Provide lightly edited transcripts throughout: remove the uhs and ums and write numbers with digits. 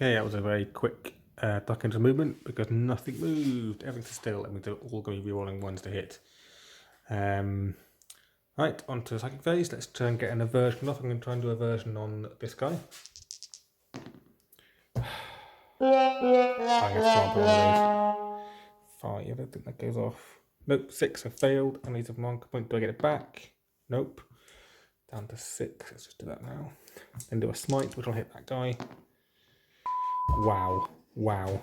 Okay, that was a very quick duck into movement because nothing moved. Everything's still. That means they're all going to be re-rolling ones to hit. Right, on to the psychic phase. Let's try and get an aversion off. I'm going to try and do a version on this guy. I guess one of these. 5, I don't think that goes off. Nope, 6, I failed. I need a marker point. Do I get it back? Nope. Down to 6. Let's just do that now. Then do a smite, which will hit that guy. Wow. Wow.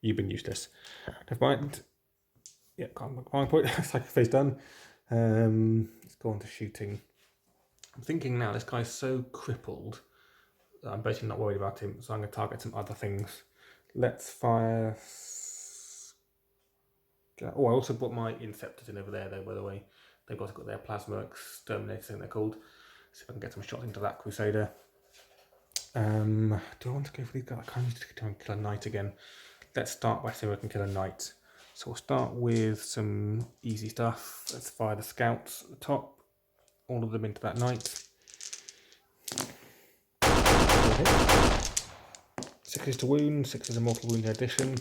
You've been useless. Never mind. Yeah, can't mark my point. Psychic phase done. Let's go on to shooting. I'm thinking now this guy's so crippled that I'm basically not worried about him, so I'm going to target some other things. Let's fire. Oh, I also brought my Inceptors in over there, though, by the way. They've also got their Plasma Exterminator, I think they're called. See if I can get some shots into that Crusader. Do I want to go for these guys? I kind of need to try and kill a Knight again. Let's start by seeing if I can kill a Knight. So we'll start with some easy stuff. Let's fire the Scouts at the top. All of them into that Knight. 6 is to wound, 6 is a multi-wound addition.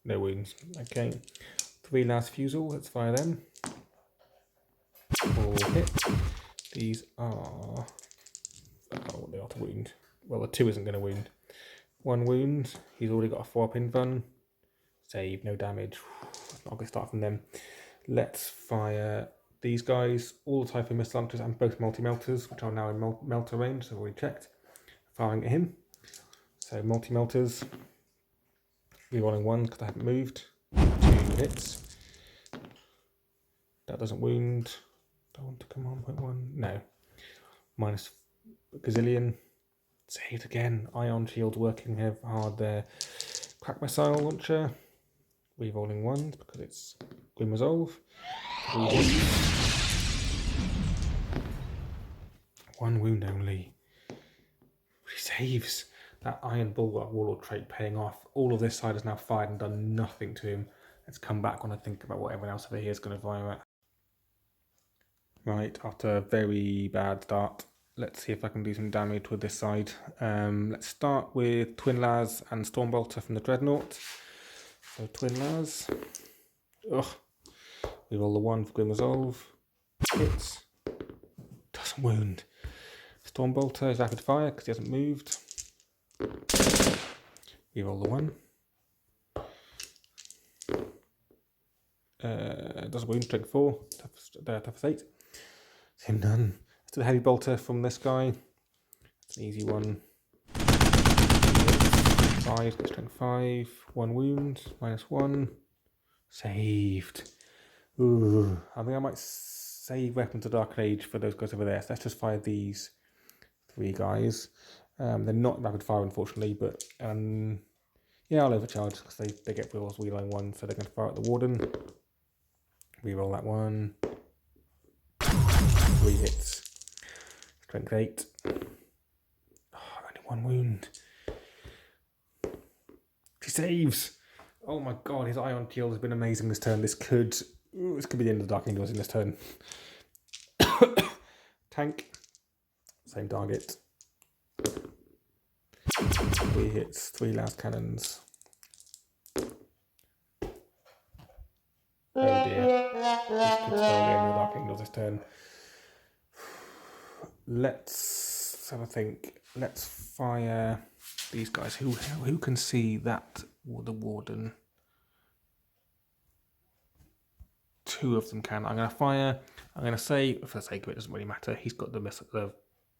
No wounds, okay. 3 last fusel, let's fire them. 4 hit. These are... oh, they are to wound. Well, the 2 isn't going to wound. 1 wound, he's already got a 4-up invuln. Save, no damage. Not going to start from them. Let's fire these guys, all the Typhoon missile launchers and both multi-melters, which are now in melter range, so I've already checked. Firing at him. So multi-melters. Rerolling 1 because I haven't moved. 2 hits. That doesn't wound. Do I want to come on 0.1? No. Minus gazillion. Saved again. Ion shield working hard there. Crack missile launcher. Rerolling 1s because it's Grim Resolve. 3 hits. 1 wound only. 3 saves. That Iron Bulwark Warlord trait paying off. All of this side has now fired and done nothing to him. Let's come back when I think about what everyone else over here is going to fire at. Right, after a very bad start, let's see if I can do some damage with this side. Let's start with Twin Laz and Stormbolter from the Dreadnought. So Twin Laz. Ugh. We roll the 1 for Grim Resolve. Hits. Doesn't wound. Stormbolter is rapid fire because he hasn't moved. Reroll the 1. Doesn't wound, strength 4. Toughness 8. It's him done. Let's do the heavy bolter from this guy. It's an easy one. 5, get strength 5. 1 wound, -1. Saved. Ooh, I think I might save Weapons of Dark Age for those guys over there. So let's just fire these 3 guys. They're not rapid fire, unfortunately, but yeah, I'll overcharge because they get rerolls reloading 1, so they're going to fire at the Warden. Reroll that 1. 3 hits. Strength 8. Oh, only 1 wound. He saves. Oh my god, his Ion Shield has been amazing this turn. This could be the end of the Dark Angels in this turn. Tank. Same target. 3 hits, 3 last cannons. Oh dear. This could spell the end of the Dark Angels this turn. Let's have a think. Let's fire these guys. Who can see that? The Warden. 2 of them can. I'm going to say, for the sake of it, doesn't really matter. He's got the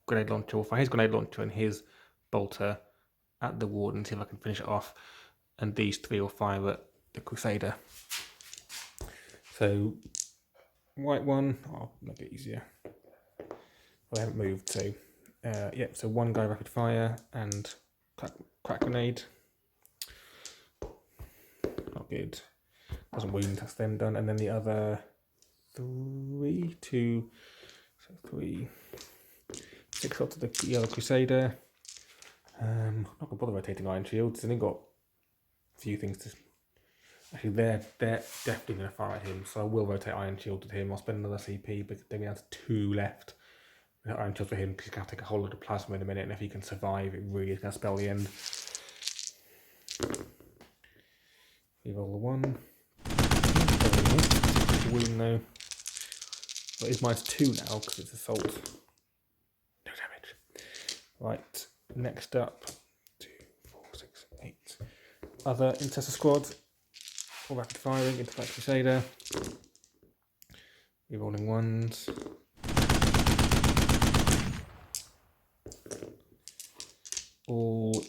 grenade launcher. We'll fire his grenade launcher and his bolter at the Warden, see if I can finish it off. And these 3 will fire at the Crusader. So, white 1, I'll make it easier. Well, they haven't moved, so yeah, so 1 guy rapid fire and crack grenade. Not good. Doesn't wound, that's them done. And then the other 3, 2, so 3, 6 shots to the other Crusader. Not going to bother rotating Iron Shields. They've got a few things to... Actually, they're definitely going to fire at him, so I will rotate Iron Shield at him. I'll spend another CP, but then we have 2 left. Iron Chills for him because he's going to take a whole lot of plasma in a minute, and if he can survive, it really is going to spell the end. We roll the 1. Wound though. Well, it's -2 now because it's assault. No damage. Right, next up, 2, 4, 6, 8. Other Intercessor squad. All rapid firing into that Crusader. Rerolling 1s. All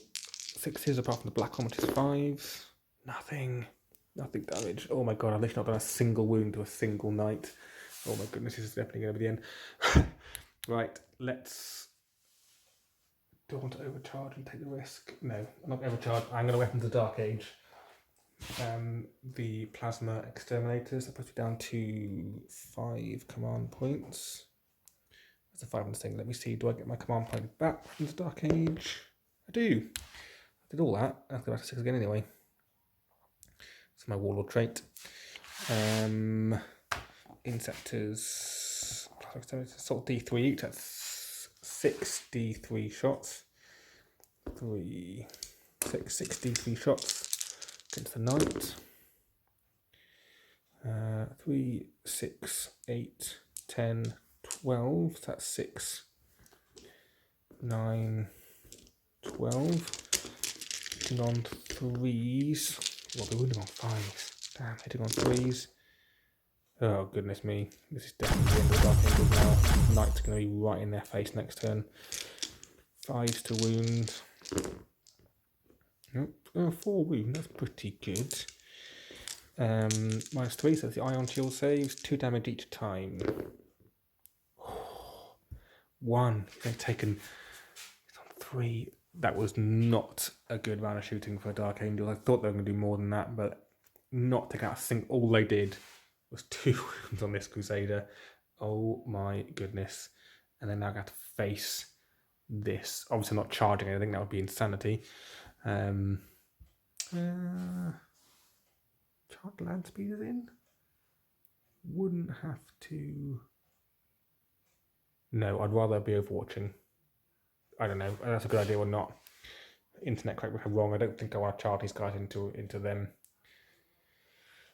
6s apart from the black one, which is 5s. Nothing damage. Oh my god, I've literally not done a single wound to a single knight. Oh my goodness, this is definitely going to be the end. Right, let's... Do I want to overcharge and take the risk? No, I'm not going to overcharge. I'm going to weapon the Dark Age. The Plasma Exterminators are put it down to 5 command points. That's a 5 on this thing. Let me see, do I get my command point back from the Dark Age? I do. I did all that. I have to go back to 6 again anyway. It's my Warlord trait. Insectors. Assault D3 each. That's 6 D3 shots. 6 D3 shots against the knight. 3, 6, 8, 10, 12. So that's 6, 9, 12. Hitting on 3s. Well, they're wounding on 5s. Damn, hitting on 3s. Oh, goodness me. This is definitely the end of the Dark Angels now. Knight's going to be right in their face next turn. 5s to wound. Nope. Oh, 4 wound. That's pretty good. -3, so that's the Ion Shield saves. 2 damage each time. 1. They've taken... It's on 3. That was not a good round of shooting for Dark Angels. I thought they were going to do more than that, but not take out a single... All they did was 2 wounds on this Crusader. Oh my goodness. And then now I got to face this. Obviously not charging anything, that would be insanity. Charge land speeders in? Wouldn't have to... No, I'd rather be overwatching. I don't know, that's a good idea or not. Internet, correct me if I'm wrong, I don't think I want to charge these guys into them.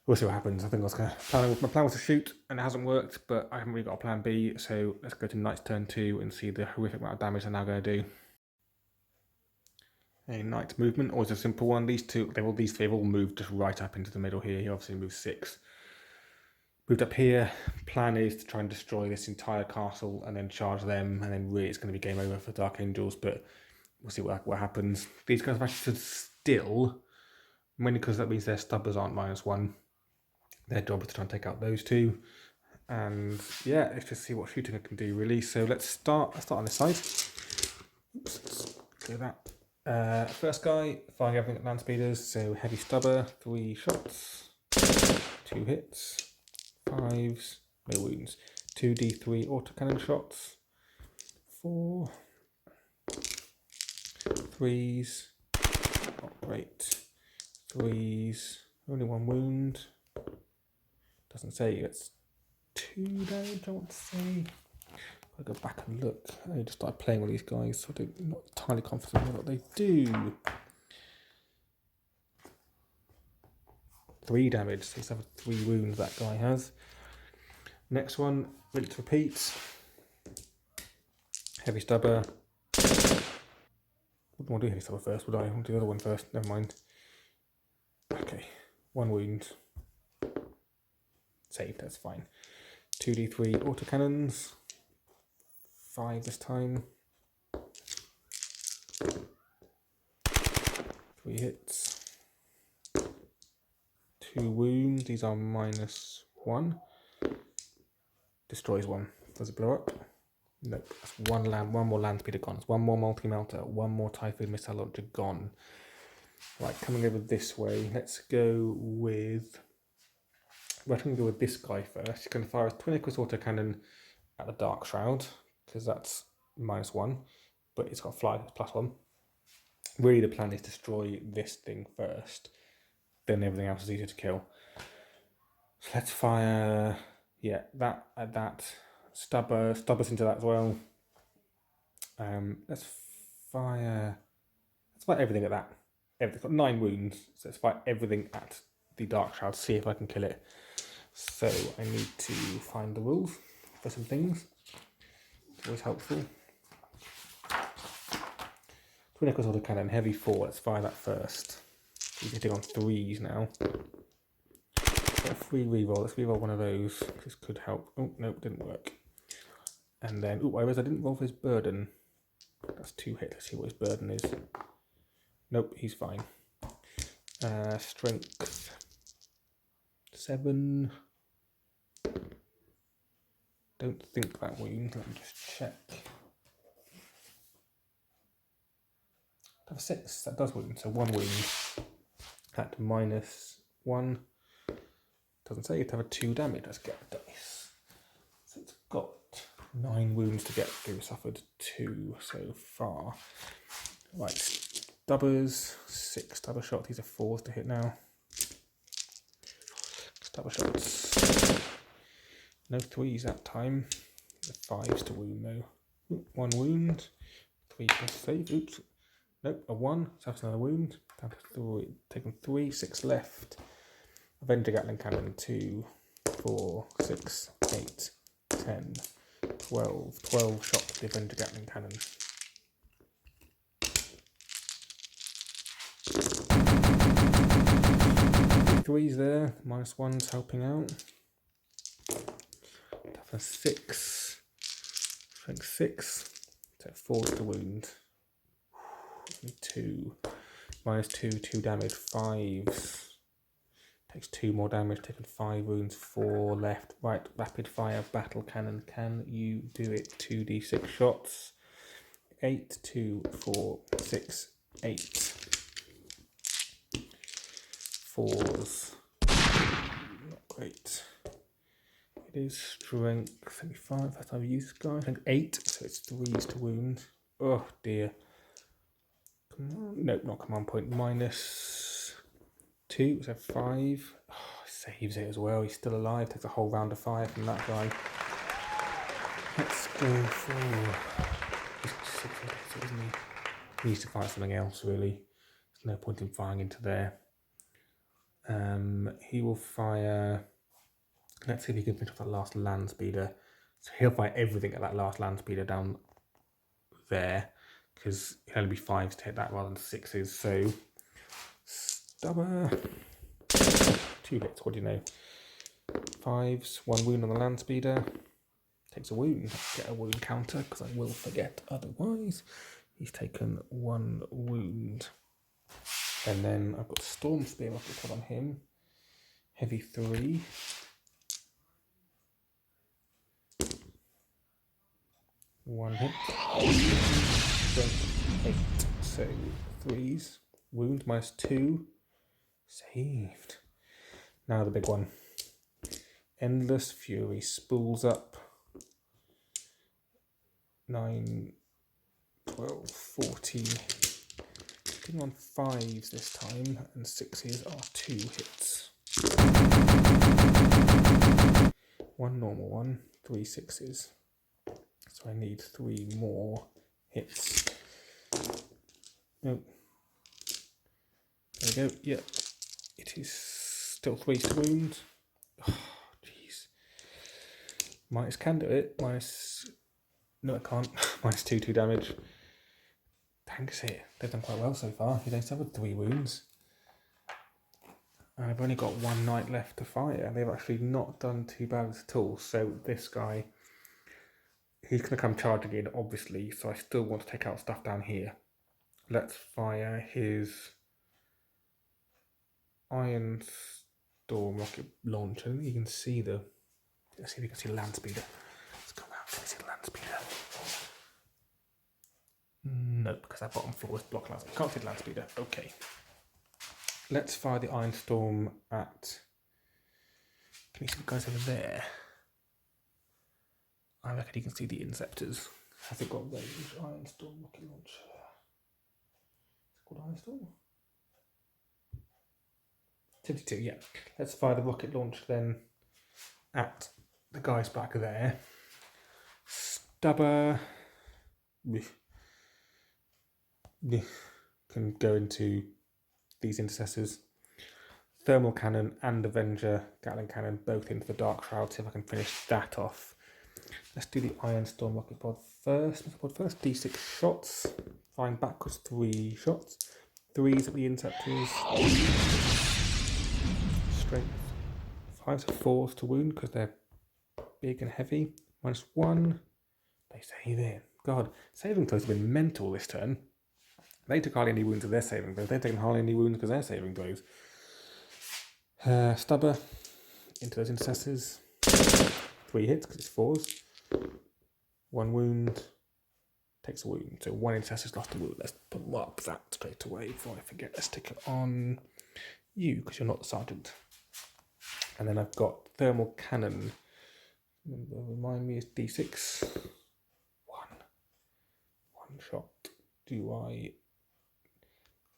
We'll see what happens. I think I was gonna my plan was to shoot, and it hasn't worked, but I haven't really got a plan B, so let's go to Knight's turn 2 and see the horrific amount of damage they're now going to do. A Knight's movement, always a simple one. These 3 have all moved just right up into the middle here. He obviously moved 6. Moved up here. Plan is to try and destroy this entire castle and then charge them, and then really it's going to be game over for Dark Angels, but we'll see what happens. These guys have actually stood still, mainly because that means their stubbers aren't -1. Their job is to try and take out those 2. And yeah, let's just see what shooting I can do really. So let's start on this side. Oops, let's do that. First guy, firing everything at land speeders. So heavy stubber, 3 shots, 2 hits, 5s, no wounds. 2 D3 autocannon shots, 4, 3s, not great, 3s, only 1 wound. Doesn't say it's 2 damage, I want to say. I'll go back and look. I just started playing with these guys, so I'm not entirely confident in what they do. 3 damage, so he's having 3 wounds that guy has. Next one, rinse repeat. Heavy stubber. Wouldn't want to do heavy stubber first, would I? I want to do the other one first, never mind. Okay, 1 wound. Saved, that's fine. 2d3 autocannons. 5 this time. 3 hits. 2 wounds. These are -1. Destroys 1. Does it blow up? Nope. That's 1 more land speeder gone. It's 1 more multi-melter. 1 more typhoon missile launcher gone. Right, coming over this way. Let's go with... We're going to go with this guy first. He's going to fire a twin Icarus autocannon at the Dark Shroud, because that's -1, but it's got fly, it's +1. Really, the plan is to destroy this thing first, then everything else is easier to kill. So let's fire, yeah, that at that. Stubbers into that as well. Let's fire everything at that. Everything's got 9 wounds, so let's fire everything at the Dark Shroud, see if I can kill it. So I need to find the rules for some things. It's always helpful. Twin Echoes Auto Cannon, heavy 4, let's fire that first. He's hitting on 3s now. Got a free reroll, let's reroll one of those. This could help. Oh, nope, didn't work. And then, I didn't roll for his burden. That's 2 hits, let's see what his burden is. Nope, he's fine. Strength 7. Don't think that wound, let me just check. I have 6, that does wound, so 1 wound at -1. Doesn't say you have a 2 damage, let's get the dice. So it's got 9 wounds to get through, suffered 2 so far. Right, stubbers, 6 stubber shots, these are 4s to hit now. Stubber shots, no 3s that time, the 5s to wound though. 1 wound, 3 plus save, oops, nope, a 1, so that's another wound, down to 3, taken 3, 6 left. Avenger Gatling Cannon, 2, 4, 6, 8, 10, 12 shots with the Avenger Gatling Cannon. Threes there, -1's helping out. Toughness 6, strength 6, so 4 to wound. 2, -2, 2 damage, 5s. Takes 2 more damage, taken 5 wounds, 4 left. Right, rapid fire battle cannon. Can you do it? 2d6 shots. 8, 2, 4, 6, 8. 4s. Not great. It is strength 75. That's how I've used this guy. I think 8, so it's 3s to wound. Oh dear. Come on. Nope, not command point. -2, so 5. Oh, saves it as well. He's still alive. Takes a whole round of fire from that guy. Let's go for. He's 6, isn't he? He needs to fight something else, really. There's no point in firing into there. He will fire. Let's see if he can finish off that last land speeder. So he'll fire everything at that last land speeder down there, because it'll only be 5s to hit that rather than 6s. So stubber. 2 hits, what do you know? 5s, 1 wound on the land speeder. Takes a wound. Get a wound counter because I will forget otherwise. He's taken 1 wound. And then I've got Storm Spear off the put on him. Heavy 3. One hit. Strength 8. So 3s. Wound -2. Saved. Now the big one. Endless Fury spools up. 9, 12, 14. Hitting on 5s this time, and 6s are 2 hits. 1 normal one, 3 6s. So I need 3 more hits. Nope. There we go. Yep. It is still 3s to wound. Oh, jeez. Minus can do it. Minus. No, it can't. -2, 2 damage. Thanks it. They've done quite well so far. He's only suffered 3 wounds. And I've only got 1 knight left to fire. They've actually not done too bad at all. So this guy, he's going to come charging in, obviously. So I still want to take out stuff down here. Let's fire his Iron Storm rocket launcher. I think you can see the. Let's see if you can see the land speeder. Let's go around. Can you see the land speeder? No, because that bottom floor is blocked. Can't see the land speeder. Okay. Let's fire the Iron Storm at. Can you see the guys over there? I reckon you can see the Inceptors. Has it got range? Iron Storm rocket launcher. Is it called Iron Storm? 72, yeah. Let's fire the rocket launcher then at the guys back there. Stubber. can go into these intercessors. Thermal cannon and Avenger Gatling cannon both into the Dark Shroud. See if I can finish that off. Let's do the Iron Storm rocket pod first. D6 shots. Firing backwards 3 shots. 3s at the interceptors. Strength 5s to 4s to wound because they're big and heavy. -1. They save in. God, saving throws have been mental this turn. They took hardly any wounds of their saving throws. They've taken hardly any wounds because they're saving throws. Stubber into those intercessors. 3 hits because it's 4s. 1 wound. Takes a wound. So 1 intercessor's lost a wound. Let's mark that straight away before I forget. Let's stick it on you because you're not the sergeant. And then I've got thermal cannon. Remind me, it's D6. 1 shot.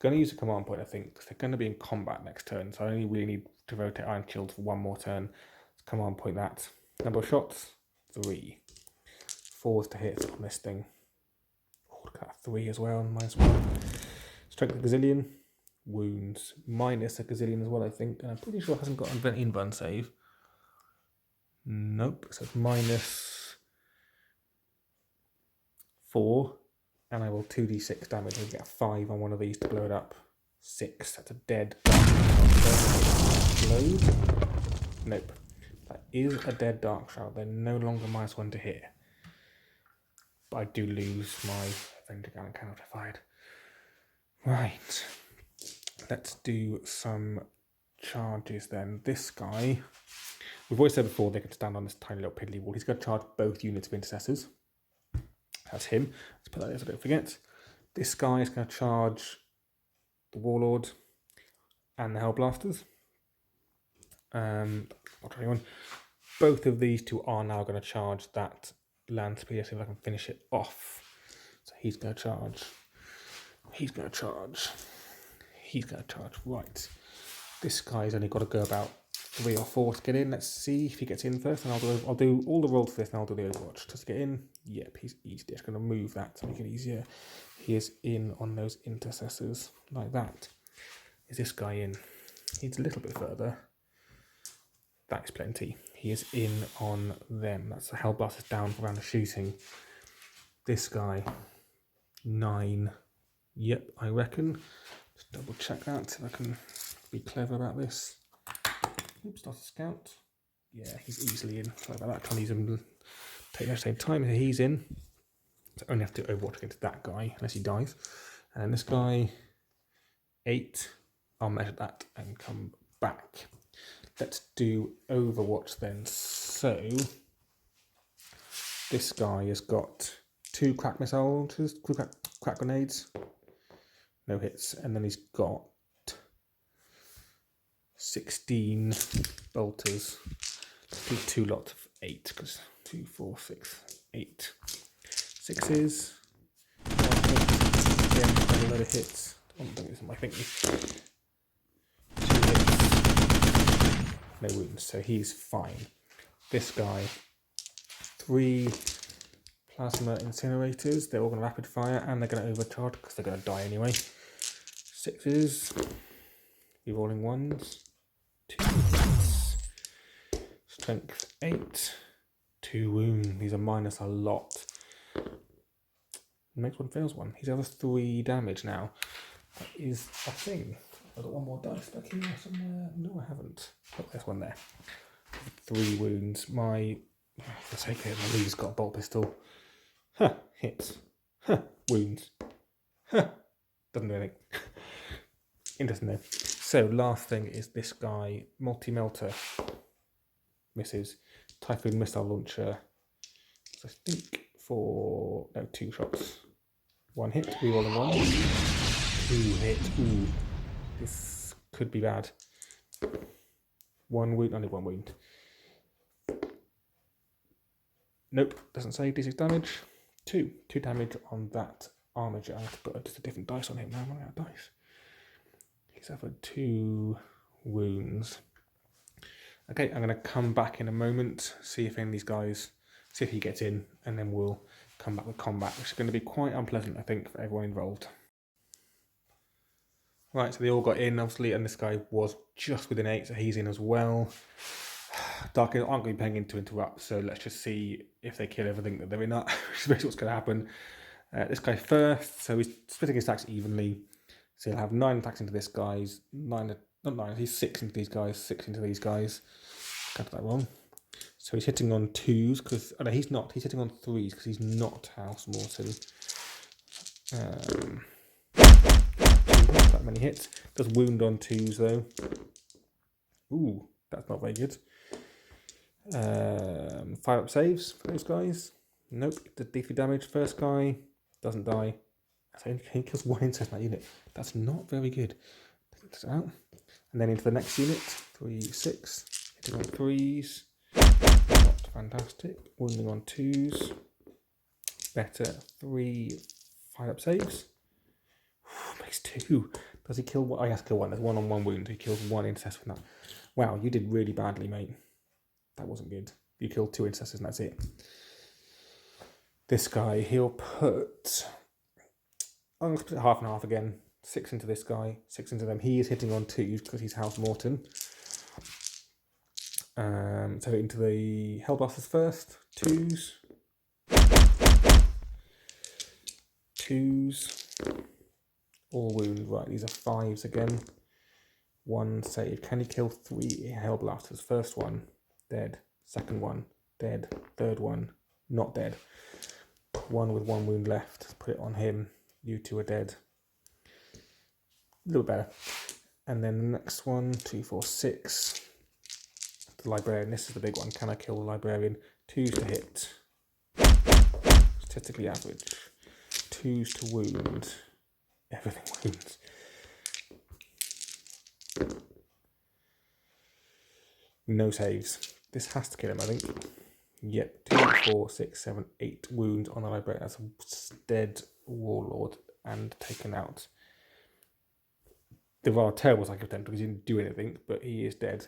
Going to use a command point, I think, because they're going to be in combat next turn. So I only really need to rotate Iron Shield for 1 more turn. Let's command point that. Number of shots, 3. 4s to hit on this thing. Oh, look at that 3 as well, -1. Strength of Gazillion. Wounds minus a Gazillion as well, I think. And I'm pretty sure it hasn't got an invuln save. Nope, so it's -4. And I will 2d6 damage and get a 5 on one of these to blow it up. 6, that's a dead. Explode. Nope. That is a dead Dark Shroud. They're no longer -1 to hit. But I do lose my Avenger Gatling cannon if I fired. Right. Let's do some charges then. This guy, we've always said before, they can stand on this tiny little piddly wall. He's going to charge both units of intercessors. That's him. Let's put that there so I don't forget. This guy is going to charge the Warlord and the Hellblasters. Not anyone. Both of these two are now going to charge that land speeder. See if I can finish it off. So he's going to charge. He's going to charge. He's going to charge. Right. This guy's only got to go about 3 or 4 to get in. Let's see if he gets in first. And I'll do all the rolls for this and I'll do the Overwatch. Just to get in. Yep, he's easy. Just going to move that to make it easier. He is in on those intercessors like that. Is this guy in? He's a little bit further. That is plenty. He is in on them. That's the Hellblasters down for round of shooting. This guy, 9. Yep, I reckon. Just double check that if I can be clever about this. Oops, not a scout. Yeah, he's easily in. Sorry about that. Can't use him. Take the same time. He's in. So only have to Overwatch against that guy unless he dies. And this guy, 8. I'll measure that and come back. Let's do Overwatch then. So this guy has got 2 crack missiles, 2 crack grenades, no hits, and then he's got 16 bolters. Let's do 2 lots of 8 because 2, 4, 6, 8. 6s. 1 hit. Again, a load of hits. I don't think this is my thinking. 2 hits. No wounds, so he's fine. This guy, 3 plasma incinerators. They're all going to rapid fire and they're going to overcharge because they're going to die anyway. 6s. Rerolling 1s. 2 hits. Strength 8. 2 wounds. These are minus a lot. Makes 1, fails 1. He's over 3 damage now. That is a thing. I've got 1 more dice back here somewhere. No, I haven't. Oh, there's 1 there. 3 wounds. My, for the sake of it, my leader's got a bolt pistol. Huh, hits. Huh, wounds. Huh, doesn't do anything. Interesting though. So, last thing is this guy, multi-melter. Misses. Typhoon missile launcher. So I think for, no, 2 shots. 1 hit, rerolling 1. 2 hit. Ooh. This could be bad. 1 wound, only 1 wound. Nope, doesn't say d6 damage. 2 damage on that armature. I have to put just a different dice on him now. I'm running out of dice. He's suffered 2 wounds. Okay, I'm going to come back in a moment, see if any of these guys, see if he gets in, and then we'll come back with combat, which is going to be quite unpleasant, I think, for everyone involved. Right, so they all got in, obviously, and this guy was just within 8, so he's in as well. Dark Angels aren't going to be paying in to interrupt, so let's just see if they kill everything that they're in that, which is basically what's going to happen. This guy first, so he's splitting his attacks evenly. So he'll have 9 attacks into this guy's, he's 6 into these guys, 6 into these guys. Got that wrong. So he's hitting on 2s, because, oh no, he's not, he's hitting on 3s, because he's not House Morton. Not that many hits. Does wound on 2s though. Ooh, that's not very good. 5-up saves for those guys. Nope, did D3 damage. First guy doesn't die. So he kills 1 insect in that unit. That's not very good. Take this out. And then into the next unit. 3, 6. Hitting on 3s. Not fantastic. Wounding on 2s. Better. 3 5-up saves. Makes 2. Does he kill 1? Oh, he has to kill 1. There's 1 on 1 wound. He kills 1 intercessor with that. Wow, you did really badly, mate. That wasn't good. You killed 2 intercessors and that's it. This guy, he'll put... I'm going to put it half and half again. 6 into this guy, 6 into them. He is hitting on 2s because he's House Morton. So into the Hellblasters first. 2s. 2s. All wound. Right, these are 5s again. 1 save. Can he kill 3 Hellblasters? First one, dead. Second one, dead. Third one, not dead. 1 with 1 wound left. Put it on him. You 2 are dead. A little better. And then the next one, 2, 4, 6. The Librarian. This is the big one. Can I kill the Librarian? 2s to hit. Statistically average. 2s to wound. Everything wounds. No saves. This has to kill him, I think. Yep. 2, 4, 6, 7, 8 wounds on the Librarian. That's a dead Warlord and taken out. There are terrible psychic attempt because he didn't do anything, but he is dead.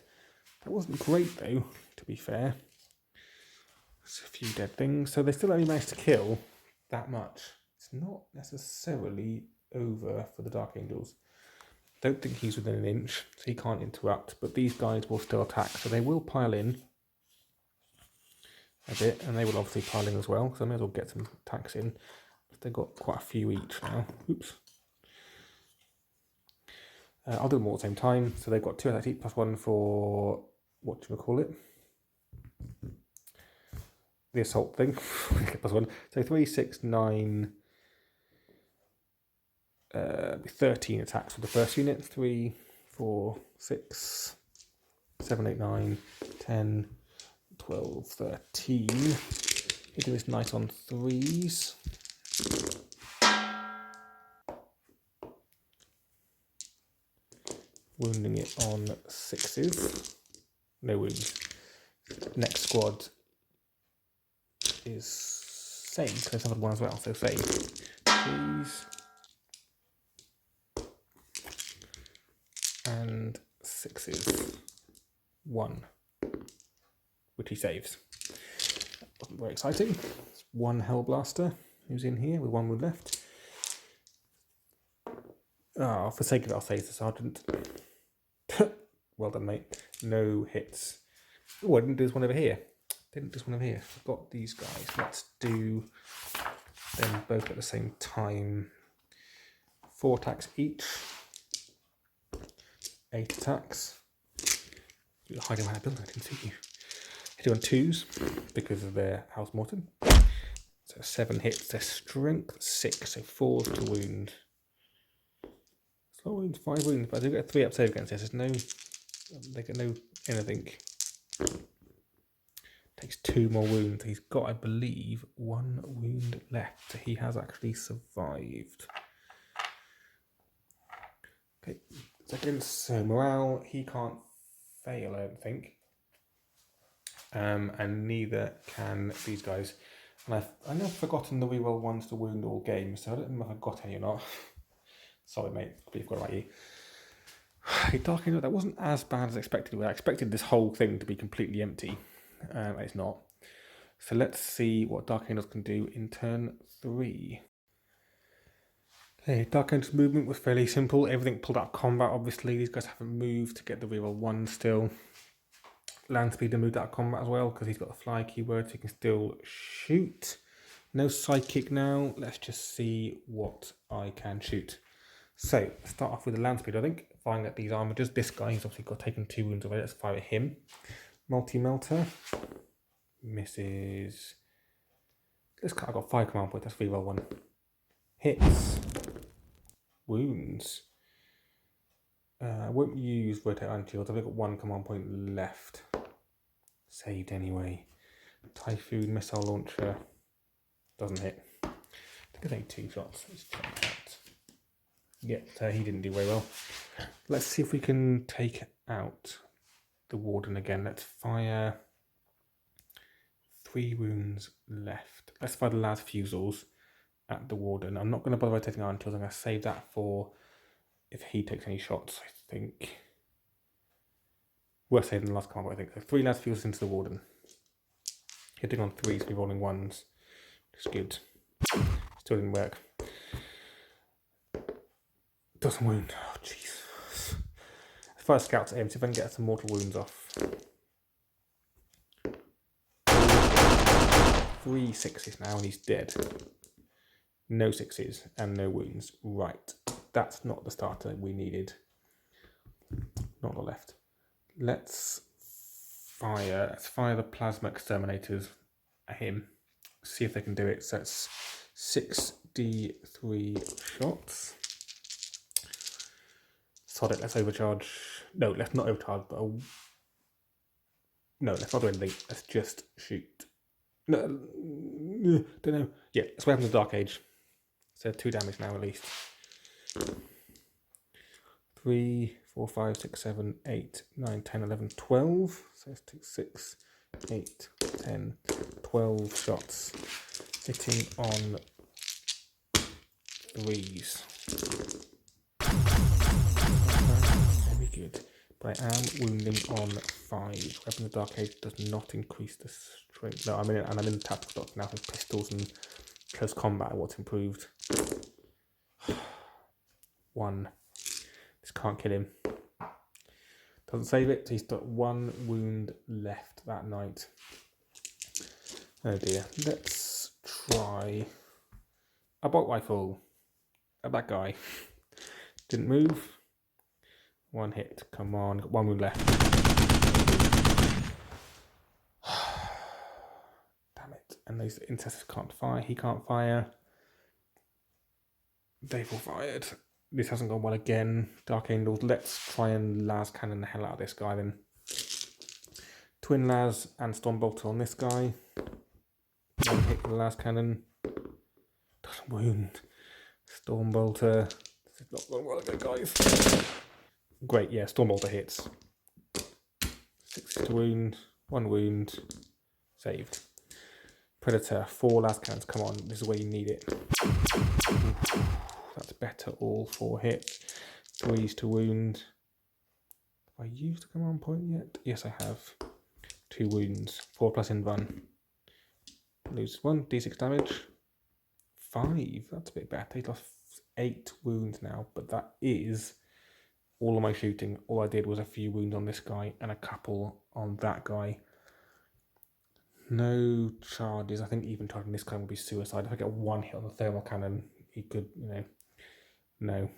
That wasn't great though, to be fair. There's a few dead things. So they still only managed to kill that much. It's not necessarily over for the Dark Angels. Don't think he's within an inch, so he can't interrupt, but these guys will still attack, so they will pile in a bit, and they will obviously pile in as well, so I may as well get some attacks in. They've got quite a few each now. Oops. I'll do them all at the same time. So they've got 2 attacks each plus 1 for, what do you call it? The assault thing. Plus 1. So 3, 6, 9, 13 attacks for the first unit. 3, 4, 6, 7, 8, 9, 10, 12, 13. He do this nice on 3s. Wounding it on 6s. No wounds. Next squad is same, because they suffered 1 as well, so save. 3s. And 6s. 1. Which he saves. Wasn't very exciting. It's 1 Hellblaster who's in here with 1 wound left. Oh, for sake of it, I'll save the Sergeant. Well done, mate. No hits. Oh, I didn't do this one over here. Didn't do this one over here. I've got these guys. Let's do them both at the same time. 4 attacks each. 8 attacks. You're hiding behind a building, I didn't see you. Hit on 2s because of their House Morton. So 7 hits, their strength 6, so 4 to wound. Slow wounds, 5 wounds, but I do get a 3-up save against this. There's no, they get no anything. Takes 2 more wounds. He's got, I believe, 1 wound left. So he has actually survived. Okay, second. So morale, he can't fail, I don't think. And neither can these guys. And I know I've forgotten the reroll ones to wound all games, so I don't know if I've got any or not. Sorry, mate. Completely forgot about you. Dark Angel, that wasn't as bad as expected. I expected this whole thing to be completely empty. It's not. So let's see what Dark Angels can do in turn 3. Hey, Dark Ages movement was fairly simple. Everything pulled out of combat, obviously. These guys haven't moved to get the reroll 1 still. Land speeder moved out of combat as well because he's got the fly keyword, so he can still shoot. No psychic now. Let's just see what I can shoot. So, start off with the land speed, I think. Firing at these armigers. This guy, he's obviously got taken 2 wounds already. Let's fire at him. Multi-melter. Misses. This guy, I got 5 command points. Let's reroll 1. Hits. Wounds. I won't use rotate iron shields. I've only got 1 command point left. Saved anyway. Typhoon missile launcher. Doesn't hit. I think I take 2 shots. Let's check that. Yeah, he didn't do very well. Let's see if we can take out the warden again. Let's fire 3 wounds left. Let's fire the last fusils at the warden. I'm not going to bother rotating iron shields. I'm going to save that for if he takes any shots, I think. Worth saving the last combo, I think. So 3 last fusils into the warden. Hitting on 3s, rerolling 1s. Which is good. Still didn't work. Doesn't wound. Oh, jeez. Let's fire scouts at him, see if I can get some mortal wounds off. 3 6s now, and he's dead. No 6s and no wounds. Right. That's not the starter we needed. Not the left. Let's fire the plasma exterminators at him. See if they can do it. So it's 6d3 shots. Sod it, let's overcharge. No, let's not overcharge, but no, let's not do anything. Let's just shoot. No, don't know. Yeah, let's weapon the Dark Age. So 2 damage now at least. 3, 4, 5, 6, 7, 8, 9, 10, 11, 12. So let's take 6, 8, 10, 12 shots. Hitting on 3s. Very good. But I am wounding on 5. Weapon of the Dark Age does not increase the strength. No, I'm in the tactical stock now with pistols and close combat. What's improved? 1. Just can't kill him. Doesn't save it. He's got 1 wound left that night. Oh dear. Let's try a bolt rifle at that guy. Didn't move. 1 hit. Come on. Got 1 wound left. Damn it. And those intercessors can't fire. He can't fire. They've all fired. This hasn't gone well again. Dark Angels. Let's try and las cannon the hell out of this guy then. Twin las and Stormbolter on this guy. 1 hit with the las cannon. Doesn't wound. Stormbolter. This is not going well again, guys. Great, yeah, Stormbolter hits. 6 to wound. 1 wound. Saved. Predator. 4 las cannons. Come on, this is where you need it. That's better. All 4 hits. 3s to wound. Have I used a command point yet? Yes, I have. 2 wounds. 4 plus invuln. Lose 1. D6 damage. 5. That's a bit better. He's lost 8 wounds now, but that is all of my shooting. All I did was a few wounds on this guy and a couple on that guy. No charges. I think even charging this guy would be suicide. If I get 1 hit on the thermal cannon, he could, no.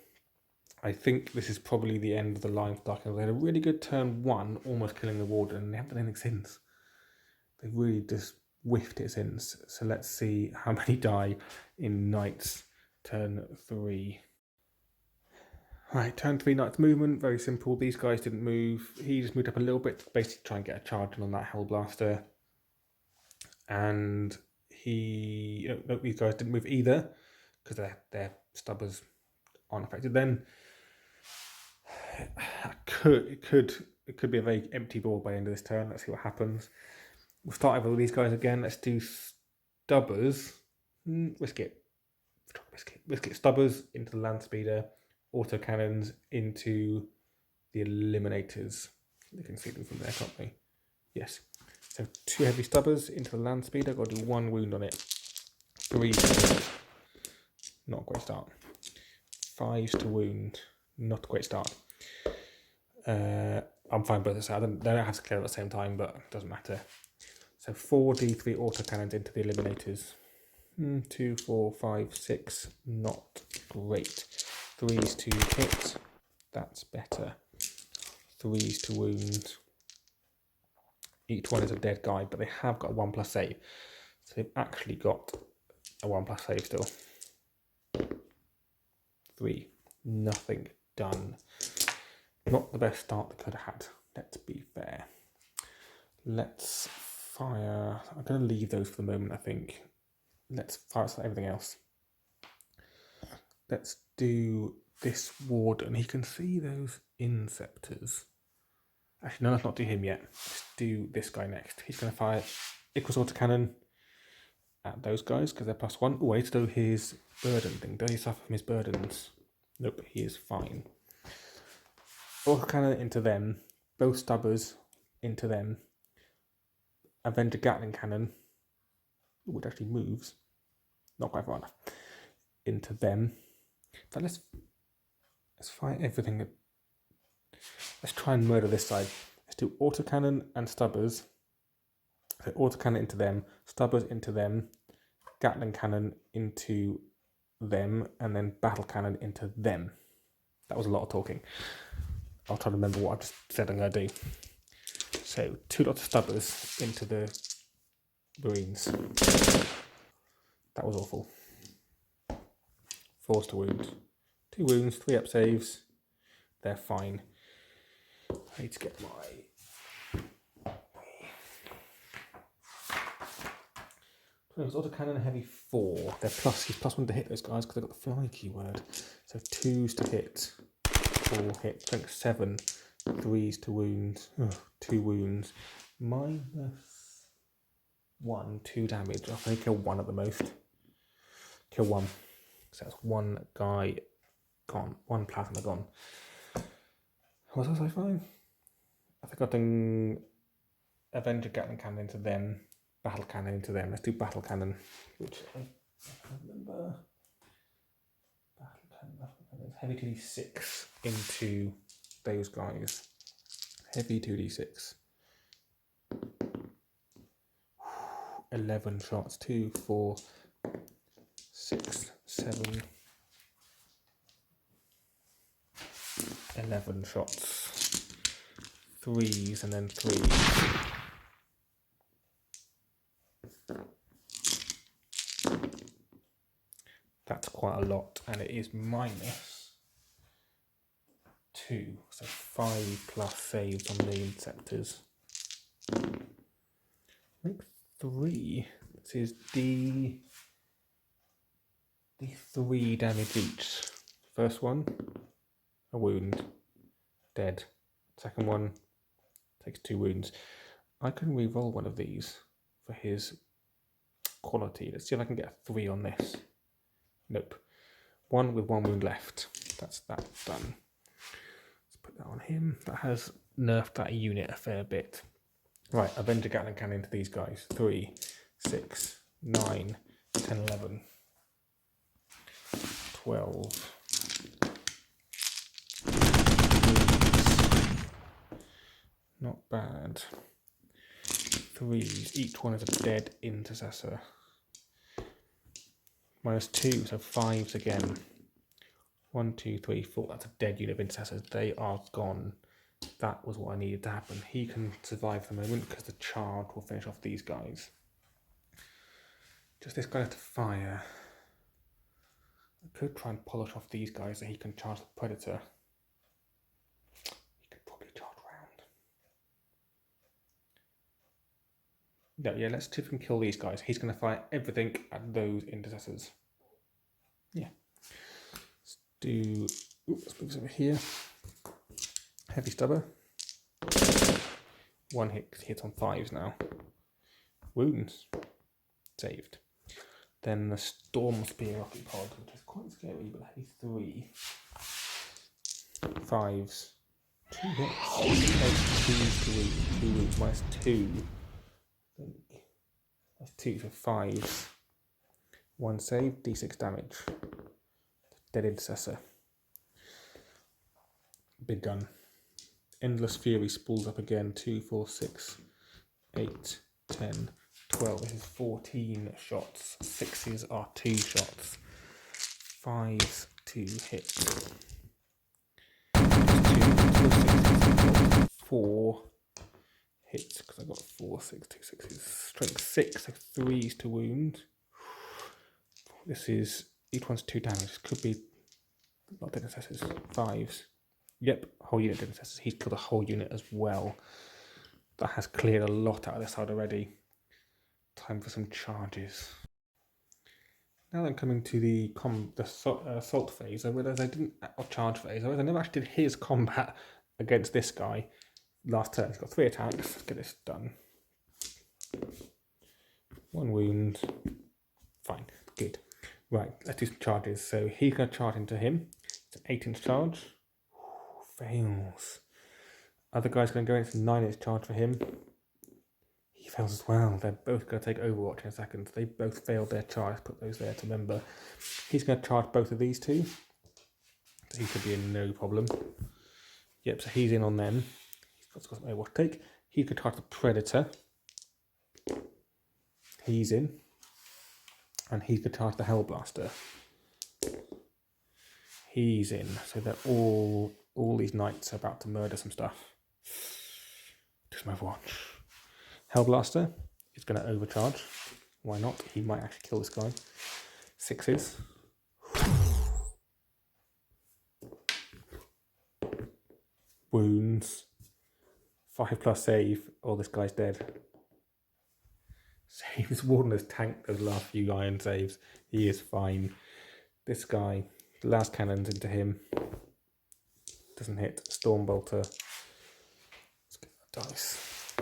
I think this is probably the end of the line for Dark Angels. They had a really good turn 1, almost killing the warden, and they haven't done anything since. They've really just whiffed it since. So let's see how many die in Knights turn 3. Right, turn 3 Knights movement, very simple. These guys didn't move. He just moved up a little bit to basically try and get a charge on that Hellblaster. And these guys didn't move either because their stubbers aren't affected. Then it could be a very empty board by the end of this turn. Let's see what happens. We'll start over with these guys again. Let's do stubbers. Risk it. Stubbers into the land speeder. Auto cannons into the eliminators. You can see them from there, can't they? Yes. So 2 heavy stubbers into the land speeder. Got to do 1 wound on it. 3. Not a great start. 5s to wound. Not a great start. I'm fine both sides. They don't have to kill at the same time, but it doesn't matter. So 4d3 autocannons into the eliminators. 2, 4, 5, 6. Not great. 3s to hit. That's better. 3s to wound. Each one is a dead guy, but they have got a 1+ save. So they've actually got a 1+ save still. 3. Nothing done. Not the best start they could have had, let's be fair. Let's fire. I'm going to leave those for the moment, I think. Let's fire everything else. Let's do this warden. He can see those inceptors. Actually, no, let's not do him yet. Let's do this guy next. He's going to fire equals autocannon at those guys because they're +1. Oh, I need to do his burden thing. Does he suffer from his burdens? Nope, he is fine. Autocannon into them. Both stubbers into them. Avenger Gatling Cannon, which actually moves. Not quite far enough. Into them. But let's fire everything. Let's try and murder this side. Let's do autocannon and stubbers. So autocannon into them, stubbers into them, Gatling cannon into them, and then battle cannon into them. That was a lot of talking. I'll try to remember what I just said I'm going to do. So 2 lots of stubbers into the Marines. That was awful. 4s to wound. 2 wounds, 3 up saves. They're fine. I need to get my... autocannon heavy 4. They're he's +1 to hit those guys because they've got the fly keyword. So 2s to hit. 4 hit. Strength 7. 3s to wound. 2 wounds. -1, 2 damage. I'll only kill 1 at the most. Kill 1. So that's 1 guy gone. 1 plasma gone. Was that so fine? I think I've done Avenger Gatling Cannon into them. Battle Cannon into them. Let's do Battle Cannon, which I can't remember. Battle Cannon. Heavy 2d6 into those guys. Heavy 2d6. 11 shots. 2, 4, 6, 7. 11 shots. 3s and then 3s. That's quite a lot, and it is -2, so 5+ saves on the Inceptors. I think 3. This is D3 damage each. First one, a wound, dead. Second one takes 2 wounds. I can re-roll one of these for his quality. Let's see if I can get a 3 on this. Nope. 1 with 1 wound left. That's that done. Let's put that on him. That has nerfed that unit a fair bit. Right, Avenger Gatling Cannon into these guys. 3, 6, 9, 10, 11, 12. Not bad. 3s. Each one is a dead intercessor. -2, so 5s again. 1, 2, 3, 4. That's a dead unit of intercessors. They are gone. That was what I needed to happen. He can survive for the moment because the charge will finish off these guys. Just this guy has to fire. I could try and polish off these guys so he can charge the Predator. He could probably charge round. No, yeah, let's see if we can kill these guys. He's going to fire everything at those intercessors. Yeah. Let's do... let's move this over here. Heavy stubber. 1 hit on 5s now. Wounds. Saved. Then the Storm Spear Rocket Pod, which is quite scary, but heavy 3. 5s. 2 hits. 2s to wound. 2 wounds. -2. I think. That's 2 for 5s. 1 save. D6 damage. Dead intercessor. Big gun. Endless Fury spools up again. 2, 4, 6, 8, 10, 12. This is 14 shots. 6s are 2 shots. 5s, 2 hits. 4 hits because I got 4, 6, 2, 6s. Strength 6, so 3s to wound. This is each one's 2 damage. This could be not dead necessors. 5s. Yep, whole unit dead necessors. He's killed a whole unit as well. That has cleared a lot out of this side already. Time for some charges. Now I'm coming to the assault phase. I realised I didn't, or charge phase. I realised I never actually did his combat against this guy last turn. He's got 3 attacks. Let's get this done. 1 wound. Fine, good. Right, let's do some charges. So he's going to charge into him. It's an 8-inch charge. Fails. Other guy's going to go in. It's a 9-inch charge for him. He fails as well. They're both going to take Overwatch in a second. They both failed their charge. Put those there to remember. He's going to charge both of these two. So he should be in no problem. Yep, so he's in on them. He's got some Overwatch take. He could charge the Predator. He's in. And he could charge the Hellblaster. He's in. So they're all these knights are about to murder some stuff. Just my watch. Hellblaster is going to overcharge. Why not? He might actually kill this guy. 6s. Wounds. 5+ save. Oh, this guy's dead. Saves. Warden has tanked those last few iron saves. He is fine. This guy, the last cannon's into him. Doesn't hit. Stormbolter. Let's get the dice.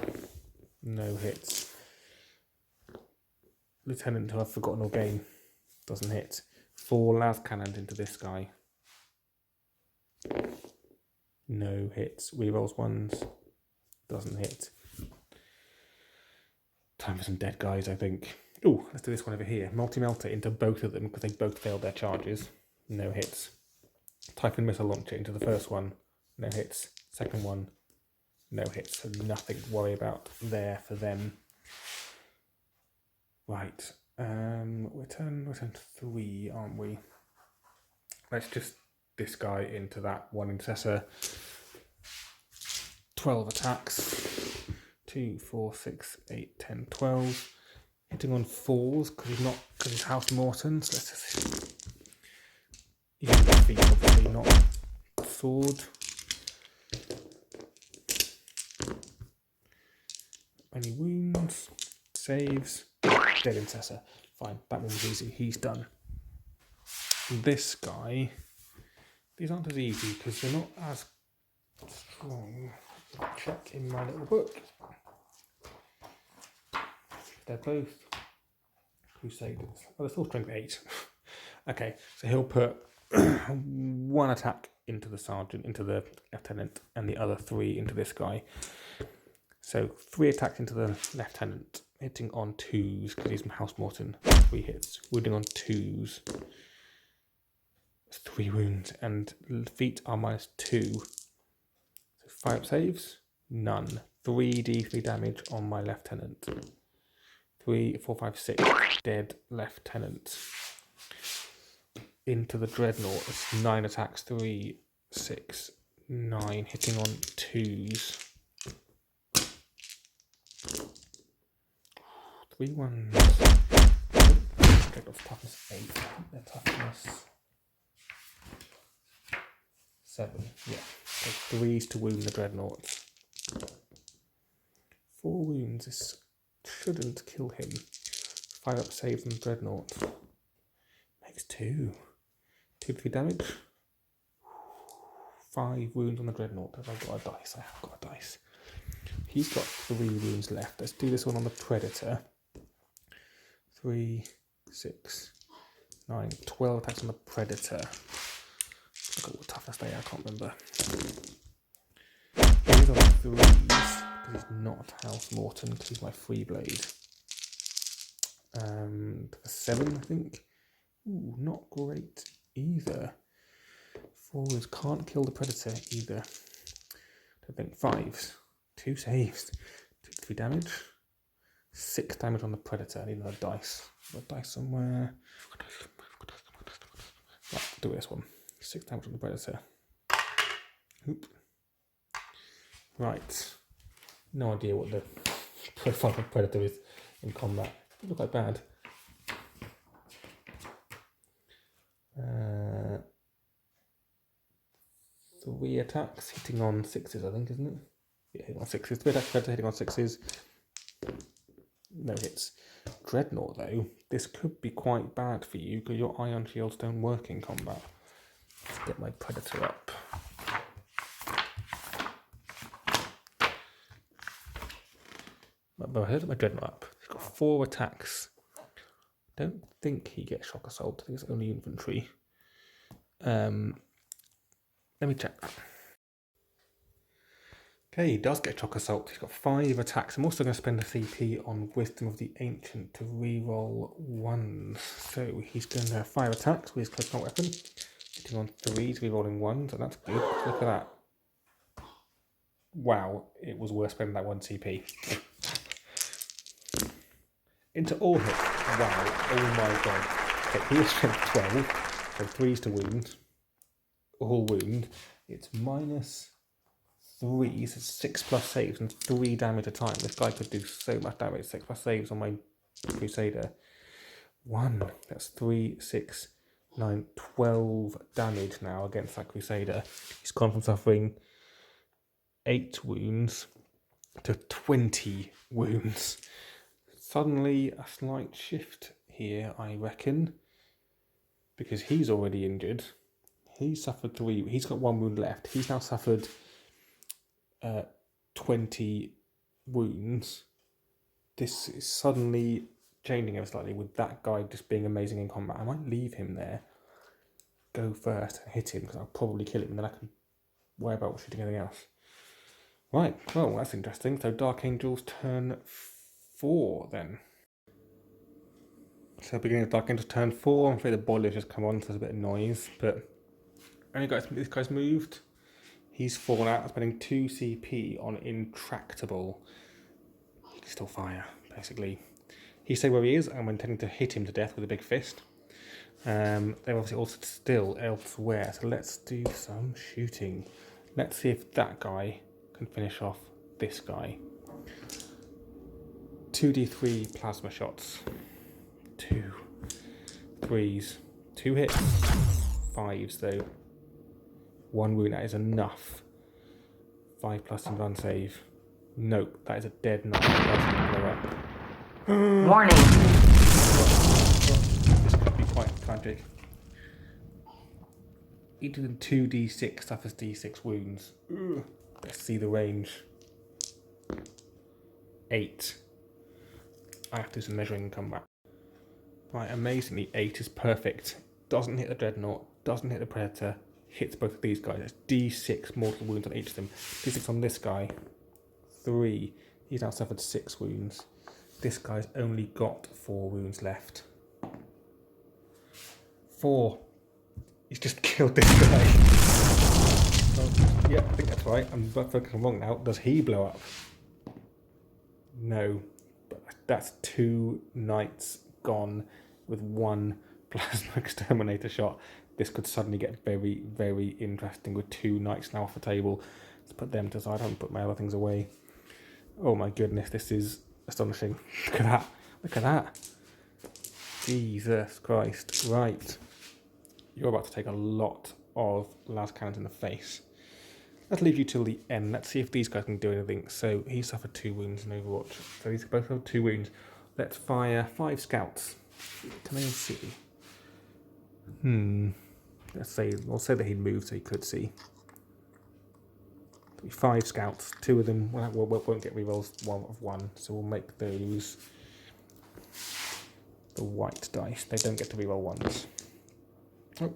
No hits. Lieutenant, who I've forgotten or gain. Doesn't hit. 4 last cannons into this guy. No hits. Rerolls 1s. Doesn't hit. Time for some dead guys, I think. Oh, let's do this one over here. Multi-melter into both of them because they both failed their charges. No hits. Typhon missile launcher into the first one. No hits. Second one. No hits. So nothing to worry about there for them. Right. We're turn 3, aren't we? Let's just this guy into that one intercessor. 12 attacks. 2, 4, 6, 8, 10, 12. Hitting on 4s because he's House Morton. So let's just using the feet, obviously, not sword. Any wounds? Saves. Dead intercessor. Fine, that one was easy. He's done. This guy, these aren't as easy because they're not as strong. Check in my little book. They're both Crusaders. Oh, they're still strength 8. Okay, so he'll put 1 attack into the sergeant, into the lieutenant, and the other 3 into this guy. So 3 attacks into the lieutenant, hitting on 2s because he's House Morton. 3 hits, wounding on 2s. 3 wounds, and feet are -2. So 5 saves, none. 3d3 damage on my lieutenant. 3, 4, 5, 6 dead lieutenant. Into the dreadnought. It's 9 attacks, 3, 6, 9, hitting on 2s. 3 ones. Dreadnought's toughness 8. Their toughness 7. Yeah. So 3s to wound the dreadnought. 4 wounds. This shouldn't kill him. 5 up save from the dreadnought. Makes 2. 2 to 3 damage. 5 wounds on the dreadnought. Have I got a dice? I have got a dice. He's got 3 wounds left. Let's do this one on the Predator. 3, 6, 9, 12 attacks on the Predator. Look at what toughness they are, I can't remember. He's on 3s because he's not House Morton because he's my free blade. 7, I think. Ooh, not great either. 4s can't kill the predator either. I think 5s. 2 saves. 2 3 damage. 6 damage on the predator. I need another dice. Got a dice somewhere. Right, do this one. 6 damage on the predator. Oop. Right. No idea what the profile of predator is in combat. It looks quite bad. 3 attacks, hitting on 6s, I think, isn't it? Yeah, hitting on 6s. 3 attacks, predator hitting on 6s. No hits. Dreadnought, though, this could be quite bad for you because your ion shields don't work in combat. Let's get my predator up. But I heard my dreadnought up. He's got 4 attacks. Don't think he gets shock assault. I think it's only infantry. Let me check that. Okay, he does get shock assault. He's got 5 attacks. I'm also going to spend a CP on Wisdom of the Ancient to reroll 1s. So he's going to have 5 attacks with his close combat weapon. Hitting on 3s, rerolling 1s, and that's good. Look at that. Wow, it was worth spending that 1 CP. Into all hits. Wow, oh my god. Okay, he was strength 12, so 3s to wound. All wound. It's minus 3, so 6 plus saves and 3 damage a time. This guy could do so much damage. 6 plus saves on my Crusader. 1, that's 3, 6, 9, 12 damage now against that Crusader. He's gone from suffering 8 wounds to 20 wounds. Suddenly a slight shift here, I reckon, because he's already injured. He suffered 3, he's got 1 wound left. He's now suffered 20 wounds. This is suddenly changing ever slightly with that guy just being amazing in combat. I might leave him there, go first and hit him because I'll probably kill him and then I can worry about shooting anything else. Right, well, that's interesting. So Dark Angel's turn 4 then. So beginning of Dark Angel's turn 4. I'm afraid the boiler's just come on, so there's a bit of noise, but this guy's moved. He's fallen out, spending 2 CP on Intractable. He can still fire, basically. He stayed where he is, and I'm intending to hit him to death with a big fist. They're obviously also still elsewhere, so let's do some shooting. Let's see if that guy can finish off this guy. 2d3 plasma shots. 2 3s. 2 hits. 5s though. 1 wound, that is enough. 5 plus and run save. Nope, that is a dead knife. Warning. This could be quite tragic. He did 2d6, suffers d6 wounds. Ugh. Let's see the range. 8. I have to do some measuring and come back. Right, amazingly, 8 is perfect. Doesn't hit the Dreadnought, doesn't hit the Predator, hits both of these guys. It's d6 mortal wounds on each of them. d6 on this guy. 3. He's now suffered 6 wounds. This guy's only got 4 wounds left. 4. He's just killed this guy. Yeah, I think that's right. I'm wrong now. Does he blow up? No. But that's 2 knights gone with 1 plasma exterminator shot. This could suddenly get very, very interesting with 2 knights now off the table. Let's put them to the side. I haven't put my other things away. Oh my goodness, this is astonishing. Look at that. Look at that. Jesus Christ. Right. You're about to take a lot of las cannons in the face. Let's leave you till the end. Let's see if these guys can do anything. So he suffered 2 wounds in Overwatch. So these both have 2 wounds. Let's fire 5 scouts. Can they see? We'll say that he'd moved so he could see. 5 scouts. 2 of them won't get rerolls 1 of 1. So we'll make those the white dice. They don't get to reroll 1s. Oh.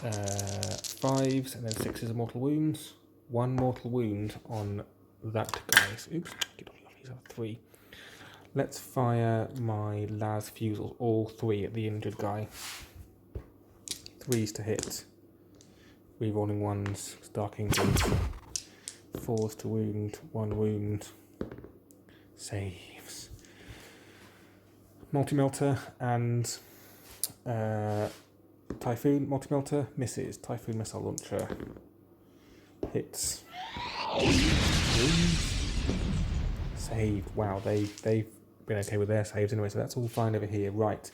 5s and then 6s of mortal wounds. 1 mortal wound on that guy. Oops, get off. He's at 3. Let's fire my las fusils, all 3 at the injured guy. 3s to hit. Rerolling 1s, Dark Angels. 4s to wound, 1 wound. Saves. Multi-melter and Typhoon. Multi-melter misses. Typhoon missile launcher hits. Wounds. Saved. Wow, they've been okay with their saves anyway, so that's all fine over here. Right.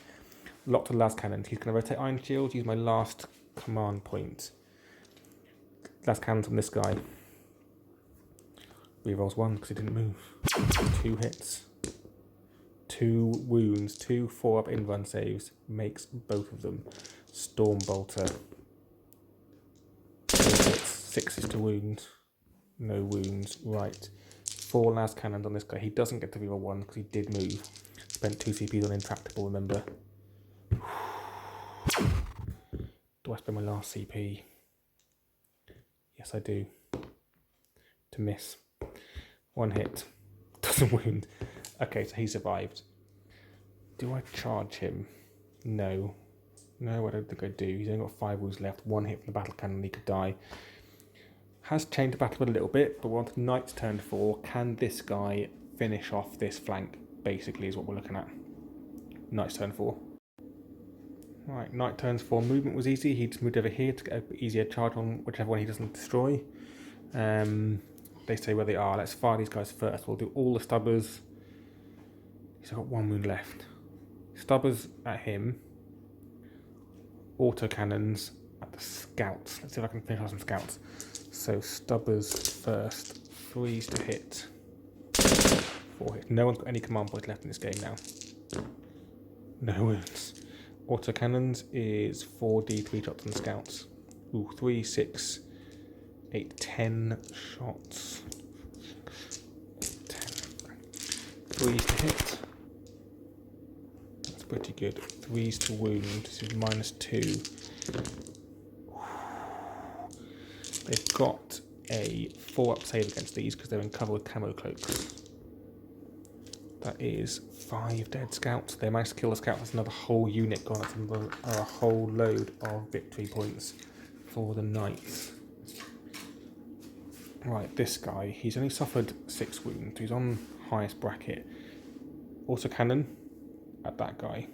Locked to the last cannon. He's going to rotate Iron Shield, use my last command point. Last cannon from this guy. Rerolls 1 because he didn't move. 2 hits. 2 wounds. 2 4-up in-run saves. Makes both of them. Storm Bolter. 2 hits. 6s to wound. No wounds. Right. 4 last cannons on this guy. He doesn't get to reroll 1 because he did move. Spent 2 CPs on Intractable, remember. Do I spend my last CP? Yes, I do. To miss. 1 hit. Doesn't wound. Okay, so he survived. Do I charge him? No. No, I don't think I do. He's only got 5 wounds left. 1 hit from the battle cannon, he could die. Has changed the battle a little bit, but we're on to Knight's turn 4. Can this guy finish off this flank? Basically, is what we're looking at. Knight's turn 4. Right, Knight turns 4. Movement was easy. He just moved over here to get an easier charge on whichever one he doesn't destroy. They say where they are. Let's fire these guys first. We'll do all the stubbers. He's got 1 wound left. Stubbers at him. Autocannons at the scouts. Let's see if I can finish off some scouts. So stubbers first. 3s to hit. 4 hits. No one's got any command points left in this game now. No wounds. Autocannons is 4d3 shots on the scouts. Ooh, 3, 6, 8, 10 shots. 10. 3s to hit. That's pretty good. 3s to wound. This is -2. They've got a 4-up save against these because they're in cover with camo cloaks. That is 5 dead scouts. They managed to kill the scout. That's another whole unit gone. That's another, a whole load of victory points for the Knights. Right, this guy. He's only suffered 6 wounds. He's on highest bracket. Also cannon at that guy.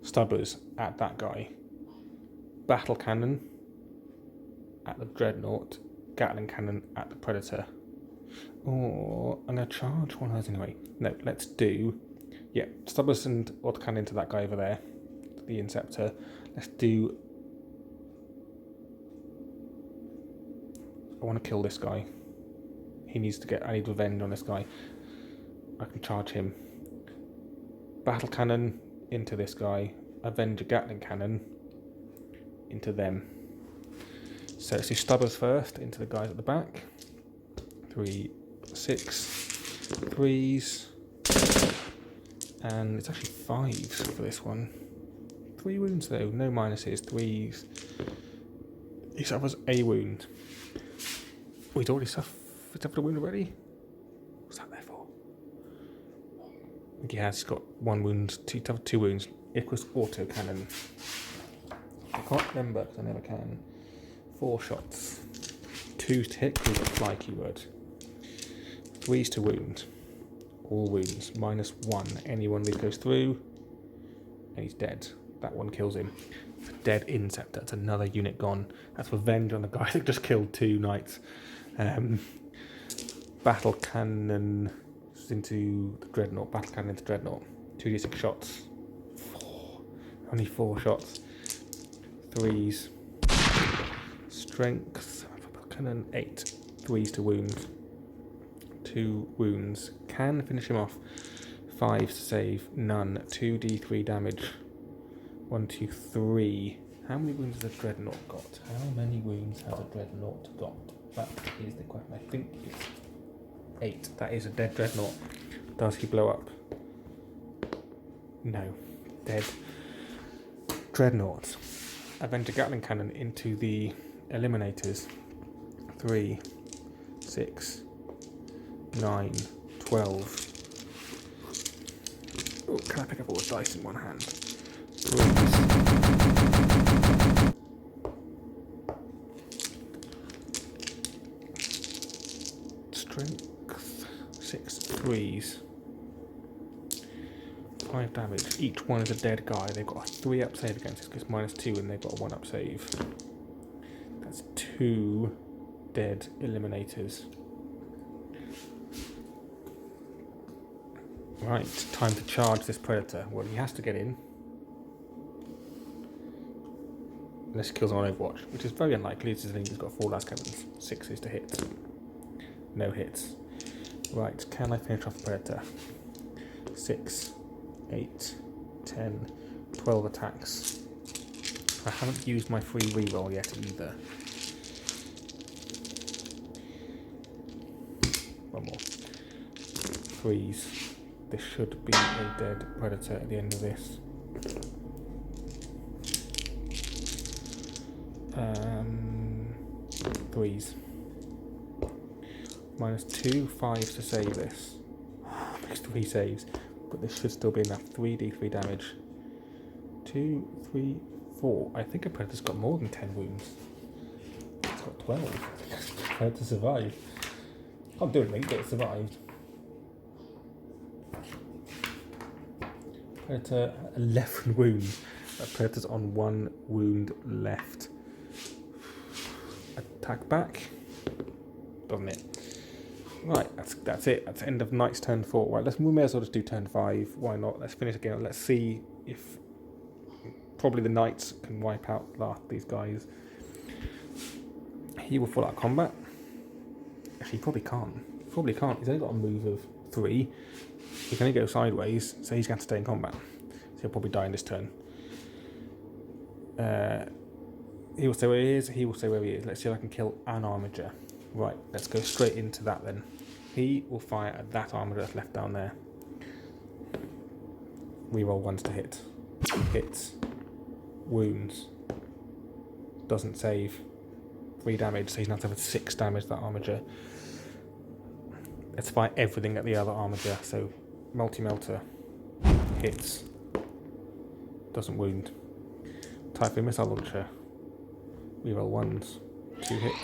Stubbers at that guy. Battle cannon at the Dreadnought. Gatling cannon at the Predator. Or I'm going to charge one of those anyway. No, let's do... Yeah, Stubbers and autocannon into that guy over there. The Inceptor. Let's do... I want to kill this guy. He needs to get... I need revenge on this guy. I can charge him. Battle cannon into this guy. Avenger Gatling cannon into them. So let's do Stubbers first into the guys at the back. 3, 6, 3s, and it's actually 5s for this one. 3 wounds though, no minuses, 3s. He suffers a wound. Oh, he's already suffered a wound already? What's that there for? I think he has. He's got 1 wound, 2 wounds. Equus autocannon. I can't remember because I never can. 4 shots. 2 to hit with a fly keyword. 3s to wound. All wounds. -1. Any one of these goes through. And he's dead. That one kills him. It's a dead Inceptor. That's another unit gone. That's revenge on the guy that just killed 2 knights. Battle cannon into the Dreadnought. Battle cannon into Dreadnought. 2d6 shots. 4. Only 4 shots. 3s. Strength. Cannon 8. 3s to wound. 2 wounds. Can finish him off. 5s to save. None. 2d3 damage. 1, 2, 3. How many wounds has a Dreadnought got? How many wounds has a Dreadnought got? That is the question. I think it's 8. That is a dead Dreadnought. Does he blow up? No. Dead. Dreadnought. Avenger Gatling cannon into the Eliminators. 3, 6, 9, 12. Oh, can I pick up all the dice in one hand? 3s. threes. 5 damage. Each one is a dead guy. They've got a 3 up save against this because -2 and they've got a 1 up save. That's 2 dead eliminators. Right, time to charge this predator. Well, he has to get in. Unless he kills on Overwatch, which is very unlikely. This is he's got 4 last cannons. 6 is to hit. No hits. Right, can I finish off the predator? 6, 8, 10, 12 attacks. I haven't used my free reroll yet either. One more. 3s. This should be a dead predator at the end of this. Threes. -2, 5s to save this. Makes 3 saves, but this should still be enough. 3d3 damage. 2, 3, 4. I think a predator's got more than 10 wounds. It's got 12. Predator survived. Can't do anything, but it survived. Predator 11 wounds. That predator's on 1 wound left. Attack back. Doesn't it? Right, that's it. That's the end of Knight's turn 4. Right, we may as well just do turn 5. Why not? Let's finish again. Let's see if probably the Knights can wipe out these guys. He will fall out of combat. Actually, he probably can't. Probably can't. He's only got a move of 3. He can only go sideways, so he's going to stay in combat. So he'll probably die in this turn. He will stay where he is. He will stay where he is. Let's see if I can kill an armiger. Right, let's go straight into that then. He will fire at that armiger that's left down there. Reroll 1s to hit. Hits. Wounds. Doesn't save. 3 damage, so he's now having 6 damage, that armiger. Let's fire everything at the other armiger. So, multi-melter. Hits. Doesn't wound. Typhoon missile launcher. Reroll 1s. 2 hits.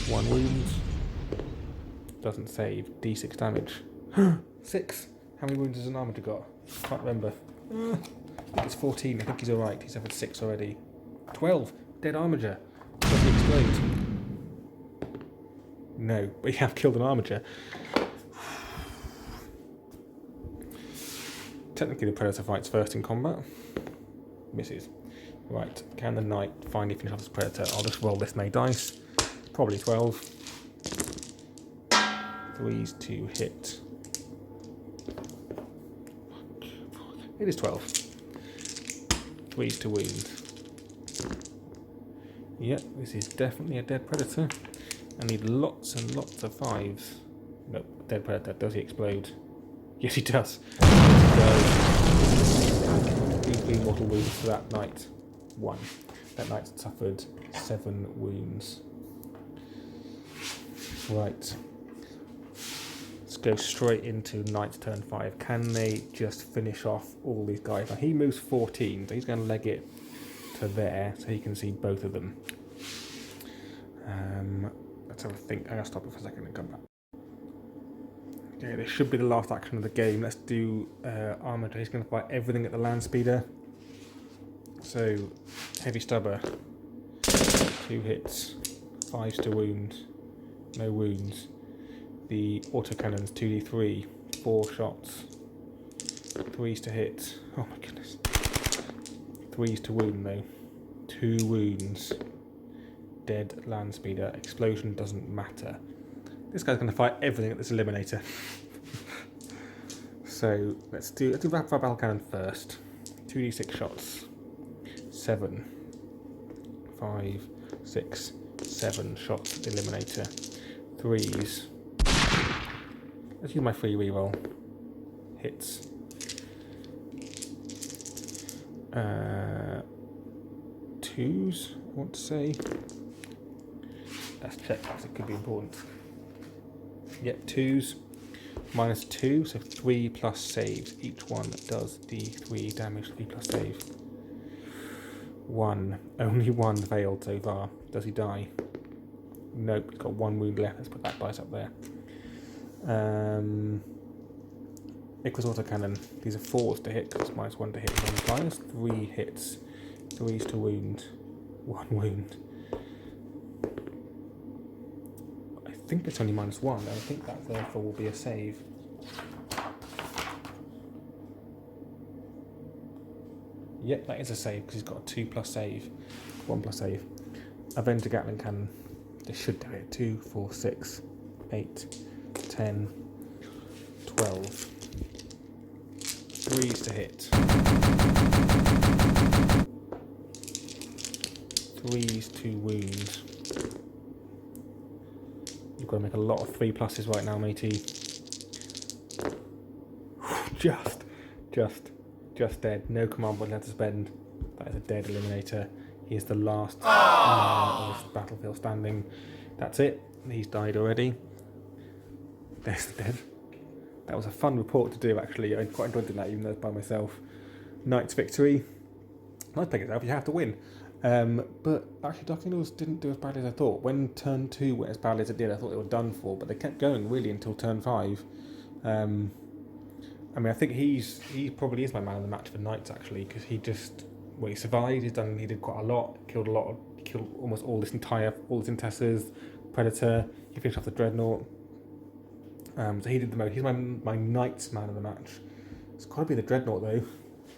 1 wound. Doesn't save. D6 damage. 6. How many wounds has an armiger got? Can't remember. I think it's 14. I think he's alright. He's having 6 already. 12. Dead armiger. Does he explode? No, but you have killed an armiger. Technically the predator fights first in combat. Misses. Right, can the knight finally finish off this predator? I'll just roll this many dice. Probably 12. 3s to hit. It is 12. 3s to wound. Yep, this is definitely a dead predator. I need lots and lots of 5s. Nope, dead predator. Does he explode? Yes, he does. These 3 mortal wounds to that knight. 1. That knight suffered 7 wounds. Right. Let's go straight into knight's turn 5. Can they just finish off all these guys? Now he moves 14, so he's going to leg it to there so he can see both of them. Let's have a think. I'm going to stop it for a second and come back. Okay, this should be the last action of the game. Let's do armor. He's going to fight everything at the land speeder. So, heavy stubber. 2 hits. 5s to wound. No wounds. The autocannons, 2d3. 4 shots. 3s to hit. Oh my goodness. 3s to wound though. 2 wounds. Dead land speeder. Explosion doesn't matter. This guy's going to fight everything at this eliminator. So let's do rapid fire battle cannon first. 2d6 shots. 7, 5, 6, 7 shots at the eliminator. 3s. Let's use my free reroll. Hits. 2s, I want to say. Let's check because it could be important. Yep, 2s. -2, so 3 plus saves. Each one does d3 damage, 3 plus save. 1. Only 1 failed so far. Does he die? Nope, he's got 1 wound left. Let's put that dice up there. Equus autocannon. These are 4s to hit, because it's -1 to hit. 1 fires, 3 hits. 3s to wound. 1 wound. I think it's only -1. I think that therefore will be a save. Yep, that is a save because he's got a 2+ save. 1+ save. Avenger Gatling cannon. This should do it. 2, 4, 6, 8, 10, 12. 3s to hit. 3s to wound. You've got to make a lot of 3+s right now, matey. Just dead. No command point left to spend. That is a dead eliminator. He is the last man of this battlefield standing. That's it. He's died already. There's the dead. That was a fun report to do, actually. I quite enjoyed doing that, even though it's by myself. Knight's victory. Nice pick itself. You have to win. But actually, Dark Angels didn't do as badly as I thought. When turn 2 went as badly as it did, I thought they were done for. But they kept going really until turn 5. I mean, I think he probably is my man of the match for Knights, actually, because he survived. He did quite a lot. Killed almost all the Intessors, Predator. He finished off the Dreadnought. So he did the most. He's my Knights man of the match. It's got to be the Dreadnought though,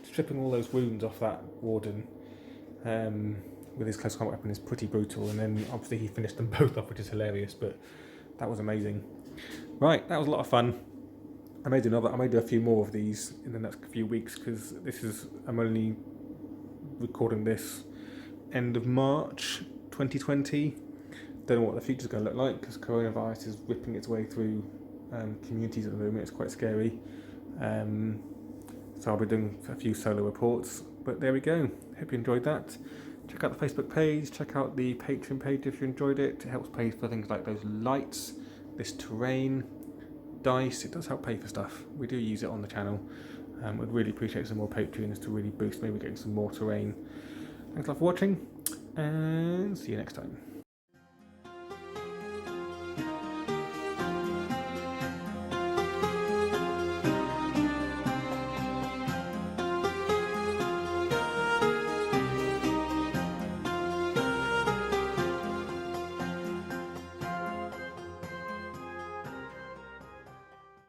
stripping all those wounds off that Warden with his close combat weapon is pretty brutal. And then obviously he finished them both off, which is hilarious. But that was amazing. Right, that was a lot of fun. I may do a few more of these in the next few weeks because I'm only recording this end of March 2020. Don't know what the future's going to look like because coronavirus is ripping its way through communities at the moment. It's quite scary. So I'll be doing a few solo reports. But there we go. Hope you enjoyed that. Check out the Facebook page. Check out the Patreon page if you enjoyed it. It helps pay for things like those lights, this terrain, dice. It does help pay for stuff. We do use it on the channel. We'd really appreciate some more Patreons to really boost maybe getting some more terrain. Thanks a lot for watching, and see you next time.